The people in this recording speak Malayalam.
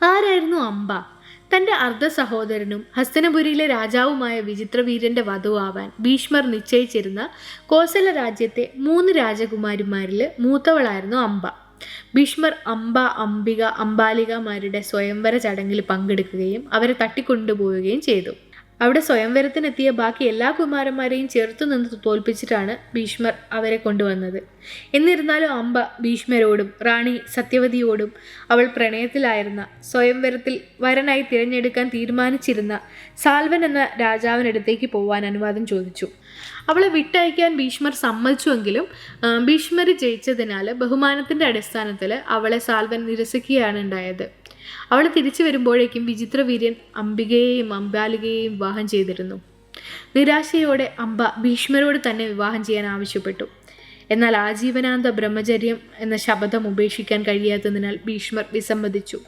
ആരായിരുന്നു അംബ? തൻ്റെ അർദ്ധ സഹോദരനും ഹസ്തനപുരിയിലെ രാജാവുമായ വിചിത്രവീര്യന്റെ വധുവാവാൻ ഭീഷ്മർ നിശ്ചയിച്ചിരുന്ന കോസല രാജ്യത്തെ 3 രാജകുമാരിമാരിൽ മൂത്തവളായിരുന്നു അംബ. ഭീഷ്മർ അംബ, അംബിക, അംബാലികമാരുടെ സ്വയംവര ചടങ്ങിൽ പങ്കെടുക്കുകയും അവരെ തട്ടിക്കൊണ്ടുപോവുകയും ചെയ്തു. അവിടെ സ്വയംവരത്തിനെത്തിയ ബാക്കി എല്ലാ കുമാരന്മാരെയും ചെറുത്തുനിന്ന് തോൽപ്പിച്ചിട്ടാണ് ഭീഷ്മർ അവരെ കൊണ്ടുവന്നത്. എന്നിരുന്നാലും അംബ ഭീഷ്മരോടും റാണി സത്യവതിയോടും അവൾ പ്രണയത്തിലായിരുന്ന, സ്വയംവരത്തിൽ വരനായി തിരഞ്ഞെടുക്കാൻ തീരുമാനിച്ചിരുന്ന സാൽവൻ എന്ന രാജാവിനടുത്തേക്ക് പോവാൻ അനുവാദം ചോദിച്ചു. അവളെ വിട്ടയക്കാൻ ഭീഷ്മർ സമ്മതിച്ചുവെങ്കിലും ഭീഷ്മർ ജയിച്ചതിനാൽ ബഹുമാനത്തിൻ്റെ അടിസ്ഥാനത്തിൽ അവളെ സാൽവൻ നിരസിക്കുകയാണ് ഉണ്ടായത്. അവൾ തിരിച്ചു വരുമ്പോഴേക്കും വിചിത്രവീര്യൻ അംബികയെയും അംബാലികയെയും വിവാഹം ചെയ്തിരുന്നു. നിരാശയോടെ അംബ ഭീഷ്മരോട് തന്നെ വിവാഹം ചെയ്യാൻ ആവശ്യപ്പെട്ടു. എന്നാൽ ആജീവനാന്ത ബ്രഹ്മചര്യം എന്ന ശപഥം ഉപേക്ഷിക്കാൻ കഴിയാത്തതിനാൽ ഭീഷ്മർ വിസമ്മതിച്ചു.